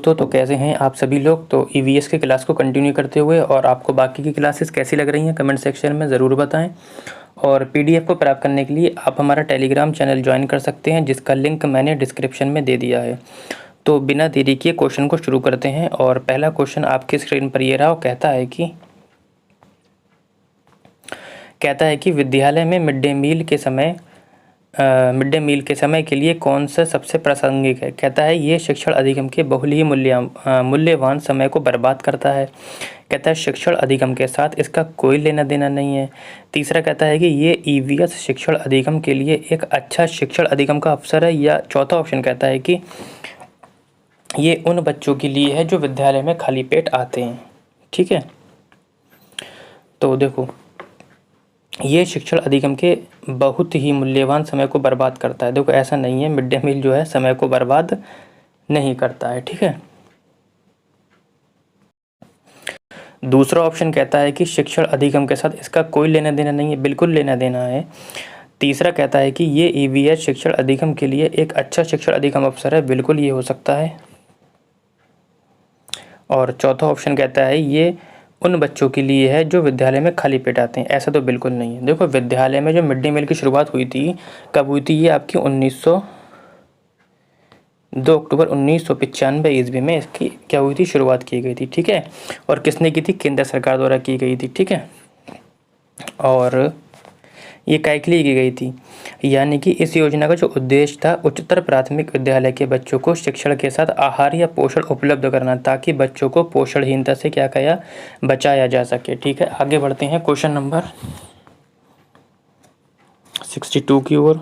तो कैसे हैं आप सभी लोग। तो ईवीएस के क्लास को कंटिन्यू करते हुए और आपको बाकी की क्लासेस कैसी लग रही हैं कमेंट सेक्शन में ज़रूर बताएं। और पीडीएफ को प्राप्त करने के लिए आप हमारा टेलीग्राम चैनल ज्वाइन कर सकते हैं, जिसका लिंक मैंने डिस्क्रिप्शन में दे दिया है। तो बिना देरी किए क्वेश्चन को शुरू करते हैं। और पहला क्वेश्चन आपकी स्क्रीन पर ये रहा, कहता है कि विद्यालय में मिड डे मील के समय के लिए कौन सा सबसे प्रासंगिक है। कहता है ये शिक्षण अधिगम के बहुल ही मूल्यवान समय को बर्बाद करता है। कहता है शिक्षण अधिगम के साथ इसका कोई लेना देना नहीं है। तीसरा कहता है कि ये ईवीएस शिक्षण अधिगम के लिए एक अच्छा शिक्षण अधिगम का अवसर है। या चौथा ऑप्शन कहता है कि ये उन बच्चों के लिए है जो विद्यालय में खाली पेट आते हैं। ठीक है, तो देखो ये शिक्षण अधिगम के बहुत ही मूल्यवान समय को बर्बाद करता है। देखो ऐसा नहीं है, मिड डे मील जो है समय को बर्बाद नहीं करता है। ठीक है, दूसरा ऑप्शन कहता है कि शिक्षण अधिगम के साथ इसका कोई लेना देना नहीं है, बिल्कुल लेना देना है। तीसरा कहता है कि ये ईवीएस शिक्षण अधिगम के लिए एक अच्छा शिक्षण अधिगम अवसर है, बिल्कुल ये हो सकता है। और चौथा ऑप्शन कहता है ये उन बच्चों के लिए है जो विद्यालय में खाली पेट आते हैं, ऐसा तो बिल्कुल नहीं है। देखो विद्यालय में जो मिड डे मील की शुरुआत हुई थी, कब हुई थी, ये आपकी 2 अक्टूबर 1995 ईस्वी में इसकी क्या हुई थी, शुरुआत की गई थी। ठीक है, और किसने की थी, केंद्र सरकार द्वारा की गई थी। ठीक है, और ये काय के लिए की गई थी, यानी कि इस योजना का जो उद्देश्य था उच्चतर प्राथमिक विद्यालय के बच्चों को शिक्षण के साथ आहार या पोषण उपलब्ध करना, ताकि बच्चों को पोषणहीनता से क्या कहा बचाया जा सके। ठीक है, आगे बढ़ते हैं क्वेश्चन नंबर 62 की ओर।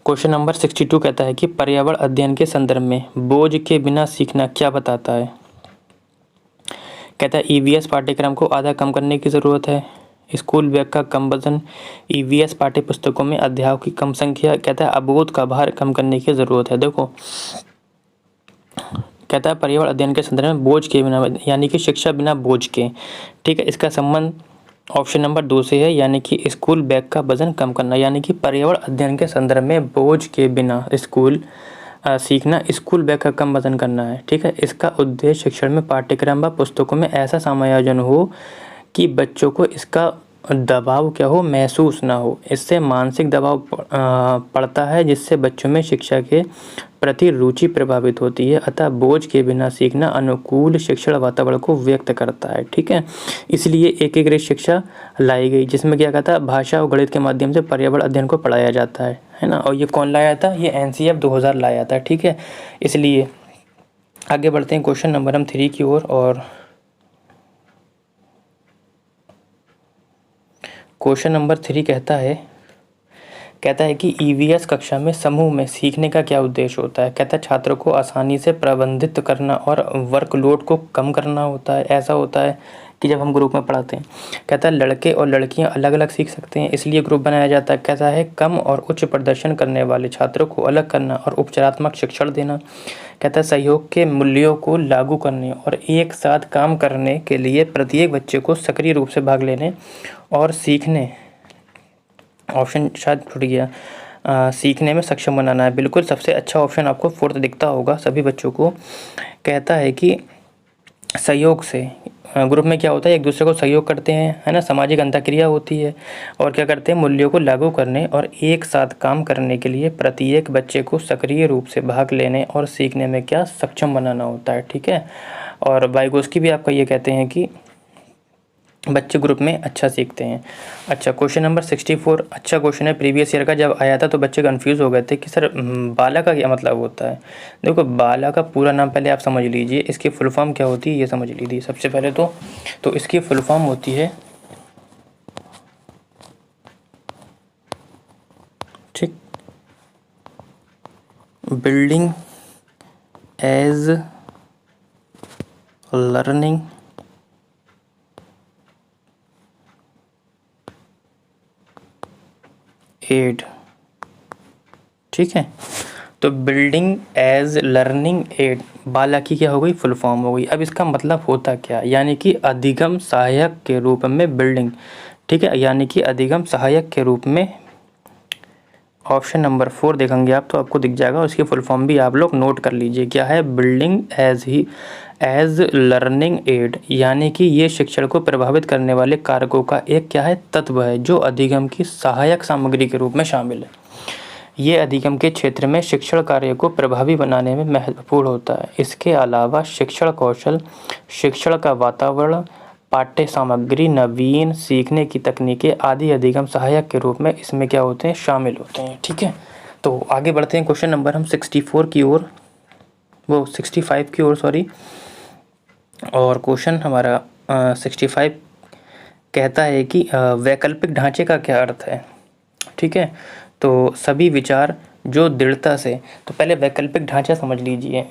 क्वेश्चन नंबर 62 कहता है कि पर्यावरण अध्ययन के संदर्भ में बोझ के बिना सीखना क्या बताता है। कहता है ईवीएस पाठ्यक्रम को आधा कम करने की ज़रूरत है, स्कूल बैग का कम वजन, ईवीएस पाठ्य पुस्तकों में अध्यायों की कम संख्या। कहता है अबोध का भार कम करने की ज़रूरत है। देखो कहता है पर्यावरण अध्ययन के संदर्भ में बोझ के बिना, यानी कि शिक्षा बिना बोझ के। ठीक है, इसका संबंध ऑप्शन नंबर 2 से है, यानी कि स्कूल बैग का वजन कम करना, यानी कि पर्यावरण अध्ययन के संदर्भ में बोझ के बिना सीखना, स्कूल बैग का कम वजन करना है। ठीक है, इसका उद्देश्य शिक्षण में पाठ्यक्रम व पुस्तकों में ऐसा समायोजन हो कि बच्चों को इसका दबाव क्या हो, महसूस ना हो। इससे मानसिक दबाव पड़ता है, जिससे बच्चों में शिक्षा के प्रति रुचि प्रभावित होती है। अतः बोझ के बिना सीखना अनुकूल शिक्षण वातावरण को व्यक्त करता है। ठीक है, इसलिए एकीकृत शिक्षा लाई गई, जिसमें क्या कहता है भाषा और गणित के माध्यम से पर्यावरण अध्ययन को पढ़ाया जाता है ना। और ये कौन लाया था, ये एनसीएफ 2000 लाया था। ठीक है, इसलिए आगे बढ़ते हैं क्वेश्चन नंबर हम 3 की ओर। और क्वेश्चन नंबर 3 कहता है कि ईवीएस कक्षा में समूह में सीखने का क्या उद्देश्य होता है। कहता है छात्रों को आसानी से प्रबंधित करना और वर्कलोड को कम करना होता है। ऐसा होता है कि जब हम ग्रुप में पढ़ाते हैं, कहता है लड़के और लड़कियां अलग अलग सीख सकते हैं, इसलिए ग्रुप बनाया जाता है। कहता है कम और उच्च प्रदर्शन करने वाले छात्रों को अलग करना और उपचारात्मक शिक्षण देना। कहता है सहयोग के मूल्यों को लागू करने और एक साथ काम करने के लिए प्रत्येक बच्चे को सक्रिय रूप से भाग लेने और सीखने, ऑप्शन शायद छूट गया, सीखने में सक्षम बनाना है। बिल्कुल सबसे अच्छा ऑप्शन आपको 4th दिखता होगा सभी बच्चों को। कहता है कि सहयोग से ग्रुप में क्या होता है, एक दूसरे को सहयोग करते हैं, है ना, सामाजिक अंतःक्रिया होती है। और क्या करते हैं, मूल्यों को लागू करने और एक साथ काम करने के लिए प्रत्येक बच्चे को सक्रिय रूप से भाग लेने और सीखने में क्या सक्षम बनाना होता है। ठीक है, और वाइगोस्की भी आपका ये कहते हैं कि बच्चे ग्रुप में अच्छा सीखते हैं। अच्छा, क्वेश्चन नंबर 64 अच्छा क्वेश्चन है, प्रीवियस ईयर का जब आया था तो बच्चे कंफ्यूज हो गए थे कि सर बाला का क्या मतलब होता है। देखो बाला का पूरा नाम पहले आप समझ लीजिए, इसकी फुल फॉर्म क्या होती है ये समझ लीजिए सबसे पहले तो इसकी फुल फॉर्म होती है, ठीक, बिल्डिंग एज लर्निंग एड। ठीक है, तो बिल्डिंग एज लर्निंग एड बाला की क्या हो गई, फुल फॉर्म हो गई। अब इसका मतलब होता क्या, यानी कि अधिगम सहायक के रूप में बिल्डिंग। ठीक है, यानी कि अधिगम सहायक के रूप में, ऑप्शन नंबर 4 देखेंगे आप तो आपको दिख जाएगा, उसकी फुल फॉर्म भी आप लोग नोट कर लीजिए। क्या है? बिल्डिंग एज लर्निंग एड, यानी कि ये शिक्षण को प्रभावित करने वाले कारकों का एक क्या है? तत्व है जो अधिगम की सहायक सामग्री के रूप में शामिल है। ये अधिगम के क्षेत्र में शिक्षण कार्य को प्रभावी बनाने में महत्वपूर्ण होता है। इसके अलावा शिक्षण कौशल, शिक्षण का वातावरण, पाठ्य सामग्री, नवीन सीखने की तकनीकें आदि अधिगम सहायक के रूप में इसमें क्या होते हैं? शामिल होते हैं। ठीक है, तो आगे बढ़ते हैं क्वेश्चन नंबर हम 64 की ओर, वो 65 की ओर सॉरी। और क्वेश्चन हमारा 65 कहता है कि वैकल्पिक ढांचे का क्या अर्थ है। ठीक है, तो सभी विचार जो दृढ़ता से, तो पहले वैकल्पिक ढांचा समझ लीजिए।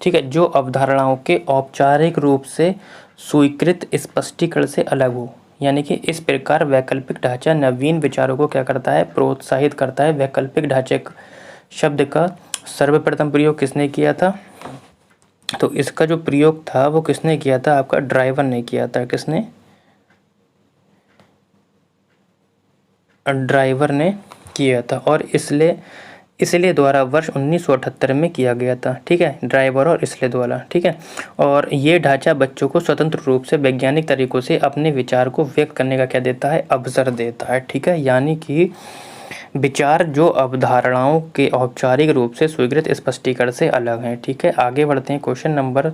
ठीक है, जो अवधारणाओं के औपचारिक रूप से स्वीकृत स्पष्टीकरण से अलग हो, यानी कि इस प्रकार वैकल्पिक ढांचा नवीन विचारों को क्या करता है? प्रोत्साहित करता है। वैकल्पिक ढांचे शब्द का सर्वप्रथम प्रयोग किसने किया था? तो इसका जो प्रयोग था वो किसने किया था? आपका ड्राइवर ने किया था। किसने? ड्राइवर ने किया था, और इसलिए द्वारा वर्ष 1978 में किया गया था। ठीक है, ड्राइवर और इसलिए द्वारा। ठीक है, और ये ढांचा बच्चों को स्वतंत्र रूप से वैज्ञानिक तरीकों से अपने विचार को व्यक्त करने का क्या देता है? अवसर देता है। ठीक है, यानी कि विचार जो अवधारणाओं के औपचारिक रूप से स्वीकृत स्पष्टीकरण से अलग हैं। ठीक है, आगे बढ़ते हैं क्वेश्चन नंबर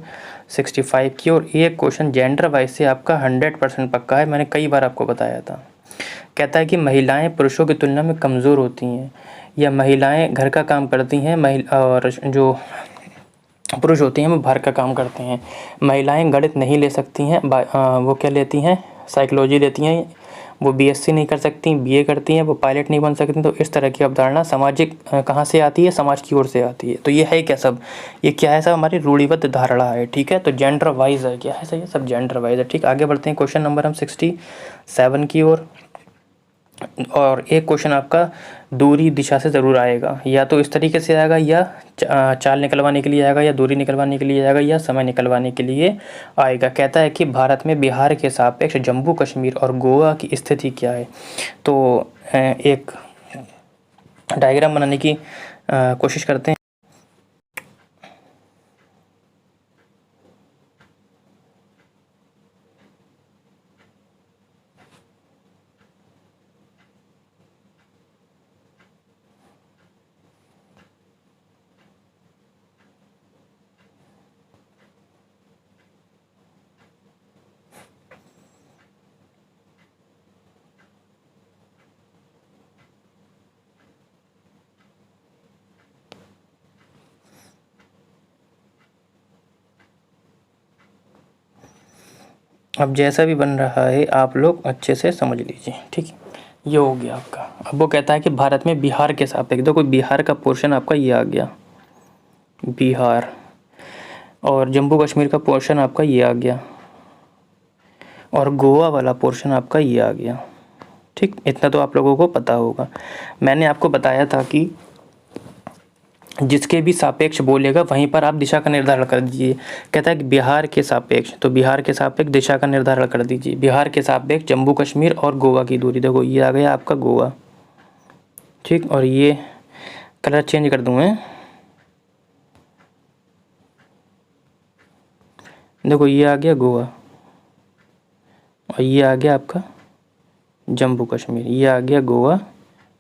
65 की और ये क्वेश्चन जेंडर वाइज से आपका 100% पक्का है, मैंने कई बार आपको बताया था। कहता है कि महिलाएं पुरुषों की तुलना में कमज़ोर होती हैं, या महिलाएं घर का काम करती हैं, और जो पुरुष होते हैं वो बाहर का काम करते हैं। महिलाएं गणित नहीं ले सकती हैं, वो क्या लेती हैं? साइकोलॉजी लेती हैं। वो बीएससी नहीं कर सकती, बीए करती हैं, वो पायलट नहीं बन सकती। तो इस तरह की अवधारणा सामाजिक कहाँ से आती है? समाज की ओर से आती है। तो ये है क्या सब? ये क्या है? सब हमारी रूढ़िबद्ध धारणा है। ठीक है, तो जेंडर वाइज है। क्या है? सही है, सब जेंडर वाइज है। ठीक, आगे बढ़ते हैं क्वेश्चन नंबर हम 67 की ओर। और एक क्वेश्चन आपका दूरी दिशा से ज़रूर आएगा, या तो इस तरीके से आएगा, या चाल निकलवाने के लिए आएगा, या दूरी निकलवाने के लिए आएगा, या समय निकलवाने के लिए आएगा। कहता है कि भारत में बिहार के सापेक्ष जम्मू कश्मीर और गोवा की स्थिति क्या है। तो एक डायग्राम बनाने की कोशिश करते हैं। अब जैसा भी बन रहा है आप लोग अच्छे से समझ लीजिए। ठीक है, ये हो गया आपका। अब वो कहता है कि भारत में बिहार के सापेक्ष, देखो बिहार का पोर्शन आपका ये आ गया, बिहार, और जम्मू कश्मीर का पोर्शन आपका ये आ गया, और गोवा वाला पोर्शन आपका ये आ गया। ठीक, इतना तो आप लोगों को पता होगा। मैंने आपको बताया था कि जिसके भी सापेक्ष बोलेगा वहीं पर आप दिशा का निर्धारण कर दीजिए। कहता है कि बिहार के सापेक्ष, तो बिहार के सापेक्ष दिशा का निर्धारण कर दीजिए। बिहार के सापेक्ष जम्मू कश्मीर और गोवा की दूरी, देखो ये आ गया आपका गोवा। ठीक, और ये कलर चेंज कर दूँ मैं, देखो ये आ गया गोवा, और ये आ गया आपका जम्मू कश्मीर। ये आ गया गोवा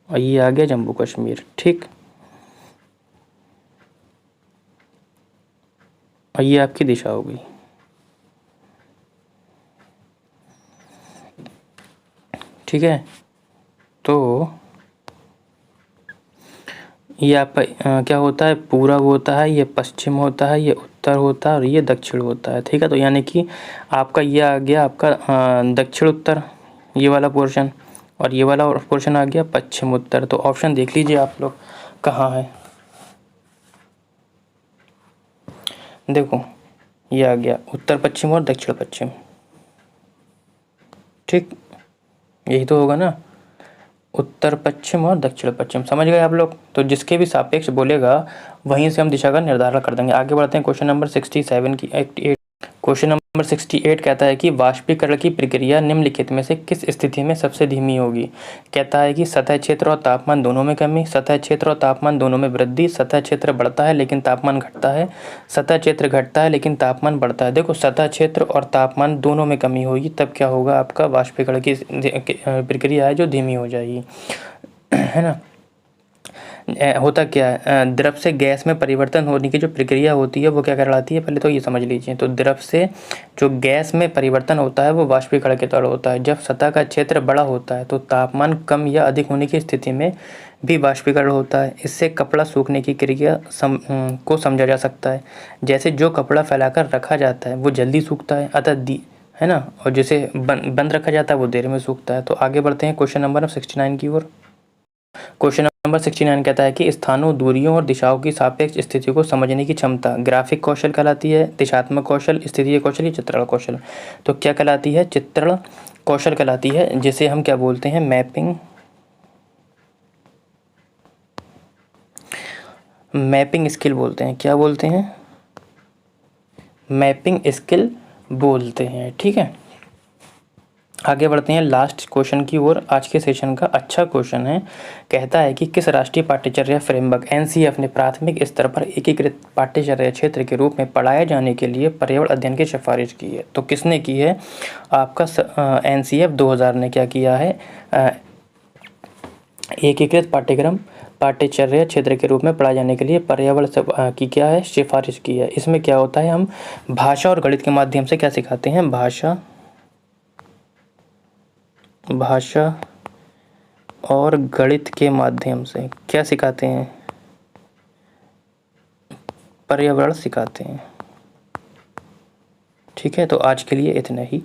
और ये आ गया जम्मू कश्मीर। ठीक, और ये आपकी दिशा हो गई। ठीक है, तो ये आपका क्या होता है? पूर्व होता है, ये पश्चिम होता है, ये उत्तर होता है, और ये दक्षिण होता है। ठीक है, तो यानी कि आपका ये आ गया आपका दक्षिण उत्तर, ये वाला पोर्शन, और ये वाला पोर्शन आ गया पश्चिम उत्तर। तो ऑप्शन देख लीजिए आप लोग कहाँ है। देखो ये आ गया उत्तर पश्चिम और दक्षिण पश्चिम। ठीक, यही तो होगा ना, उत्तर पश्चिम और दक्षिण पश्चिम। समझ गए आप लोग? तो जिसके भी सापेक्ष बोलेगा वहीं से हम दिशा का निर्धारण कर देंगे। आगे बढ़ते हैं क्वेश्चन नंबर 67 की। क्वेश्चन नंबर नंबर 68 कहता है कि वाष्पीकरण की प्रक्रिया निम्नलिखित में से किस स्थिति में सबसे धीमी होगी। कहता है कि सतह क्षेत्र और तापमान दोनों में कमी, सतह क्षेत्र और तापमान दोनों में वृद्धि, सतह क्षेत्र बढ़ता है लेकिन तापमान घटता है, सतह क्षेत्र घटता है लेकिन तापमान बढ़ता है। देखो सतह क्षेत्र और तापमान दोनों में कमी होगी, तब क्या होगा, आपका वाष्पीकरण की प्रक्रिया है जो धीमी हो जाएगी, है ना। होता क्या है, द्रव से गैस में परिवर्तन होने की जो प्रक्रिया होती है वो क्या कहलाती है, पहले तो ये समझ लीजिए। तो द्रव से जो गैस में परिवर्तन होता है वो वाष्पीकरण के तौर होता है। जब सतह का क्षेत्र बड़ा होता है तो तापमान कम या अधिक होने की स्थिति में भी वाष्पीकरण होता है। इससे कपड़ा सूखने की क्रिया को समझा जा सकता है। जैसे जो कपड़ा फैलाकर रखा जाता है वो जल्दी सूखता है, अतः है ना, और जिसे बंद रखा जाता है वो देर में सूखता है। तो आगे बढ़ते हैं क्वेश्चन नंबर 69 की ओर। क्वेश्चन नंबर 69 कहता है कि स्थानों, दूरियों और दिशाओं की सापेक्ष स्थिति को समझने की क्षमता ग्राफिक कौशल कहलाती है, दिशात्मक कौशल, स्थितीय कौशल या चित्रण कौशल। तो क्या कहलाती है, चित्रण कौशल कहलाती है, जिसे हम क्या बोलते हैं, मैपिंग स्किल बोलते हैं। क्या बोलते हैं, मैपिंग स्किल बोलते हैं। ठीक है, आगे बढ़ते हैं लास्ट क्वेश्चन की ओर। आज के सेशन का अच्छा क्वेश्चन है, कहता है कि किस राष्ट्रीय पाठ्यचर्या फ्रेमवर्क NCF ने प्राथमिक स्तर पर एकीकृत पाठ्यचर्या क्षेत्र के रूप में पढ़ाए जाने के लिए पर्यावरण अध्ययन की सिफारिश की है। तो किसने की है, आपका NCF 2000 ने क्या किया है, एकीकृत पाठ्यचर्या क्षेत्र के रूप में पढ़ाए जाने के लिए पर्यावरण की क्या है, सिफारिश की है। इसमें क्या होता है, हम भाषा और गणित के माध्यम से क्या सिखाते हैं, भाषा और गणित के माध्यम से क्या सिखाते हैं, पर्यावरण सिखाते हैं। ठीक है, तो आज के लिए इतना ही।